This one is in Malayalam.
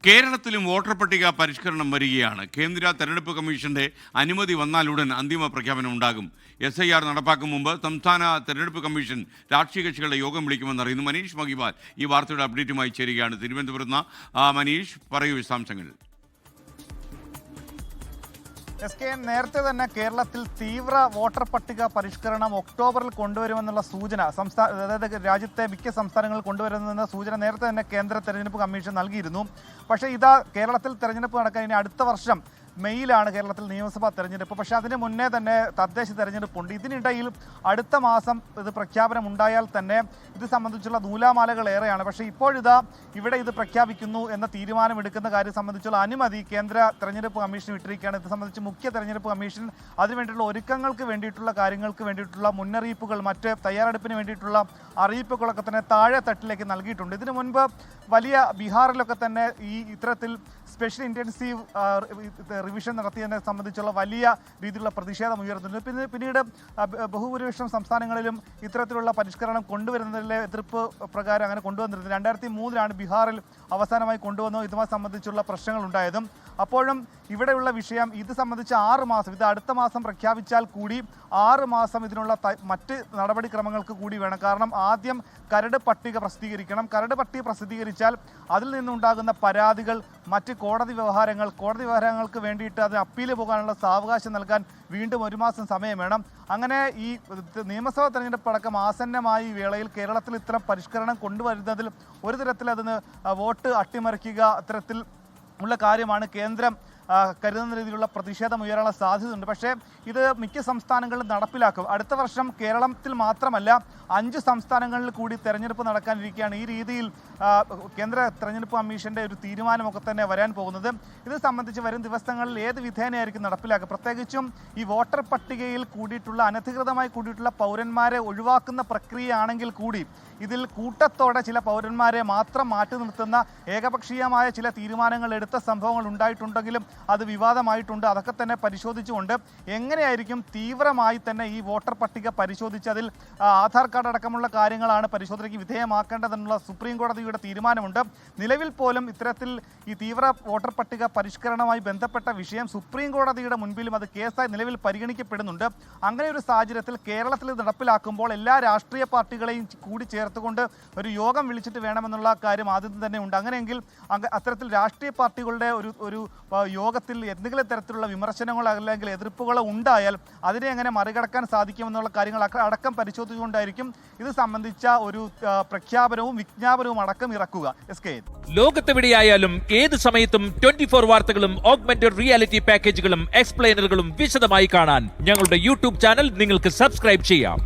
കേരളത്തിലും വോട്ടർ പട്ടിക പരിഷ്കരണം വരികയാണ്. കേന്ദ്ര തെരഞ്ഞെടുപ്പ് കമ്മീഷന്റെ അനുമതി വന്നാലുടൻ അന്തിമ പ്രഖ്യാപനം ഉണ്ടാകും. SIR നടപ്പാക്കും മുമ്പ് സംസ്ഥാന തെരഞ്ഞെടുപ്പ് കമ്മീഷൻ രാഷ്ട്രീയ കക്ഷികളുടെ യോഗം വിളിക്കുമെന്നറിയുന്നു. മനീഷ് മഹിബാൽ ഈ വാർത്തയുടെ അപ്ഡേറ്റുമായി ചേരുകയാണ്. തിരുവനന്തപുരത്ത് നിന്ന് മനീഷ്, പറയൂ വിശദാംശങ്ങൾ. നേരത്തെ തന്നെ കേരളത്തിൽ തീവ്ര വോട്ടർ പട്ടിക പരിഷ്കരണം ഒക്ടോബറിൽ കൊണ്ടുവരുമെന്നുള്ള സൂചന അതായത് രാജ്യത്തെ മിക്ക സംസ്ഥാനങ്ങളിൽ കൊണ്ടുവരുമെന്ന സൂചന നേരത്തെ തന്നെ കേന്ദ്ര തെരഞ്ഞെടുപ്പ് കമ്മീഷൻ നൽകിയിരുന്നു. പക്ഷേ ഇതാ കേരളത്തിൽ തെരഞ്ഞെടുപ്പ് നടക്കാൻ ഇനി അടുത്ത വർഷം മെയ്യിലാണ് കേരളത്തിൽ നിയമസഭാ തെരഞ്ഞെടുപ്പ്. പക്ഷേ അതിന് മുന്നേ തന്നെ തദ്ദേശ തെരഞ്ഞെടുപ്പുണ്ട്. ഇതിനിടയിൽ അടുത്ത മാസം ഇത് പ്രഖ്യാപനം ഉണ്ടായാൽ തന്നെ ഇത് സംബന്ധിച്ചുള്ള നൂലാമാലകൾ ഏറെയാണ്. പക്ഷേ ഇപ്പോഴിതാ ഇവിടെ ഇത് പ്രഖ്യാപിക്കുന്നു എന്ന തീരുമാനമെടുക്കുന്ന കാര്യം സംബന്ധിച്ചുള്ള അനുമതി കേന്ദ്ര തെരഞ്ഞെടുപ്പ് കമ്മീഷൻ ഇട്ടിരിക്കുകയാണ്. ഇത് സംബന്ധിച്ച് മുഖ്യ തെരഞ്ഞെടുപ്പ് കമ്മീഷൻ അതിനുവേണ്ടിയിട്ടുള്ള ഒരുക്കങ്ങൾക്ക് വേണ്ടിയിട്ടുള്ള കാര്യങ്ങൾക്ക് വേണ്ടിയിട്ടുള്ള മുന്നറിയിപ്പുകൾ, മറ്റ് തയ്യാറെടുപ്പിന് വേണ്ടിയിട്ടുള്ള അറിയിപ്പുകളൊക്കെ തന്നെ താഴെ തട്ടിലേക്ക് നൽകിയിട്ടുണ്ട്. ഇതിനു മുൻപ് വലിയ ബീഹാറിലൊക്കെ തന്നെ ഇത്തരത്തിൽ സ്പെഷ്യൽ ഇൻറ്റൻസീവ് റിവിഷൻ നടത്തിയതിനെ സംബന്ധിച്ചുള്ള വലിയ രീതിയിലുള്ള പ്രതിഷേധം ഉയർത്തുന്നുണ്ട്. പിന്നീട് ബഹുഭൂരിപക്ഷം സംസ്ഥാനങ്ങളിലും ഇത്തരത്തിലുള്ള പരിഷ്കരണം കൊണ്ടുവരുന്നതിലെ എതിർപ്പ് പ്രകാരം അങ്ങനെ കൊണ്ടുവന്നിരുന്നത് 2003 ബീഹാറിൽ അവസാനമായി കൊണ്ടുവന്നു. ഇതുമായി സംബന്ധിച്ചുള്ള പ്രശ്നങ്ങൾ ഉണ്ടായതും. അപ്പോഴും ഇവിടെയുള്ള വിഷയം ഇത് സംബന്ധിച്ച് 6 മാസം, ഇത് അടുത്ത മാസം പ്രഖ്യാപിച്ചാൽ കൂടി 6 മാസം ഇതിനുള്ള മറ്റ് നടപടിക്രമങ്ങൾക്ക് കൂടി വേണം. കാരണം ആദ്യം കരട് പട്ടിക പ്രസിദ്ധീകരിക്കണം. കരട് പട്ടിക പ്രസിദ്ധീകരിച്ചാൽ അതിൽ നിന്നുണ്ടാകുന്ന പരാതികൾ, മറ്റ് കോടതി വ്യവഹാരങ്ങൾക്ക് വേണ്ടിയിട്ട് അത് അപ്പീൽ പോകാനുള്ള സാവകാശം നൽകാൻ വീണ്ടും 1 മാസം സമയം വേണം. അങ്ങനെ ഈ നിയമസഭാ തെരഞ്ഞെടുപ്പ് അടക്കം ആസന്നമായ വേളയിൽ കേരളത്തിൽ ഇത്തരം പരിഷ്കരണം കൊണ്ടുവരുന്നതിൽ ഒരു തരത്തിൽ അതിന് വോട്ട് അട്ടിമറിക്കുക അത്തരത്തിൽ ഉള്ള കാര്യമാണ് കേന്ദ്രം കരുതുന്ന രീതിയിലുള്ള പ്രതിഷേധം ഉയരാനുള്ള സാധ്യതയുണ്ട്. പക്ഷേ ഇത് മിക്ക സംസ്ഥാനങ്ങളിലും നടപ്പിലാക്കും. അടുത്ത വർഷം കേരളത്തിൽ മാത്രമല്ല 5 സംസ്ഥാനങ്ങളിൽ കൂടി തെരഞ്ഞെടുപ്പ് നടക്കാനിരിക്കുകയാണ്. ഈ രീതിയിൽ കേന്ദ്ര തെരഞ്ഞെടുപ്പ് കമ്മീഷന്റെ ഒരു തീരുമാനമൊക്കെ തന്നെ വരാൻ പോകുന്നത്. ഇത് സംബന്ധിച്ച് വരും ദിവസങ്ങളിൽ ഏത് വിധേനയായിരിക്കും നടപ്പിലാക്കുക. പ്രത്യേകിച്ചും ഈ വോട്ടർ പട്ടികയിൽ കൂടിയിട്ടുള്ള അനധികൃതമായി കൂടിയിട്ടുള്ള പൗരന്മാരെ ഒഴിവാക്കുന്ന പ്രക്രിയയാണെങ്കിൽ കൂടി ഇതിൽ കൂട്ടത്തോടെ ചില പൗരന്മാരെ മാത്രം മാറ്റി നിർത്തുന്ന ഏകപക്ഷീയമായ ചില തീരുമാനങ്ങൾ എടുത്ത സംഭവങ്ങൾ ഉണ്ടായിട്ടുണ്ടെങ്കിലും അത് വിവാദമായിട്ടുണ്ട്. അതൊക്കെ തന്നെ പരിശോധിച്ചുകൊണ്ട് എങ്ങനെയായിരിക്കും തീവ്രമായി തന്നെ ഈ വോട്ടർ പട്ടിക പരിശോധിച്ച് അതിൽ ആധാർ കാർഡ് അടക്കമുള്ള കാര്യങ്ങളാണ് പരിശോധനയ്ക്ക് വിധേയമാക്കേണ്ടതെന്നുള്ള സുപ്രീം കോടതിയുടെ തീരുമാനമുണ്ട്. നിലവിൽ പോലും ഇത്തരത്തിൽ ഈ തീവ്ര വോട്ടർ പട്ടിക പരിഷ്കരണവുമായി ബന്ധപ്പെട്ട വിഷയം സുപ്രീം കോടതിയുടെ മുൻപിലും അത് കേസായി നിലവിൽ പരിഗണിക്കപ്പെടുന്നുണ്ട്. അങ്ങനെ ഒരു സാഹചര്യത്തിൽ കേരളത്തിൽ നടപ്പിലാക്കുമ്പോൾ എല്ലാ രാഷ്ട്രീയ പാർട്ടികളെയും കൂടി ചേർത്തുകൊണ്ട് ഒരു യോഗം വിളിച്ചിട്ട് വേണമെന്നുള്ള കാര്യം ആദ്യം തന്നെ ഉണ്ട്. അങ്ങനെയെങ്കിൽ അത്തരത്തിൽ രാഷ്ട്രീയ പാർട്ടികളുടെ ഒരു യോഗത്തിൽ എന്തെങ്കിലും തരത്തിലുള്ള വിമർശനങ്ങളോ അല്ലെങ്കിൽ എതിർപ്പുകളോ ഉണ്ടായാൽ അതിനെ എങ്ങനെ മറികടക്കാൻ സാധിക്കുമെന്നുള്ള കാര്യങ്ങൾ അടക്കം പരിശോധിച്ചുകൊണ്ടായിരിക്കും ഇത് സംബന്ധിച്ച ഒരു പ്രഖ്യാപനവും വിജ്ഞാപനവും അടക്കം ഇറക്കുക. ലോകത്തെവിടെയായാലും ഏത് സമയത്തും 24 വാർത്തകളും ഓഗ്മെന്റഡ് റിയാലിറ്റി പാക്കേജുകളും എക്സ്പ്ലെയിനറുകളും വിശദമായി കാണാൻ ഞങ്ങളുടെ YouTube ചാനൽ നിങ്ങൾക്ക് സബ്സ്ക്രൈബ് ചെയ്യാം.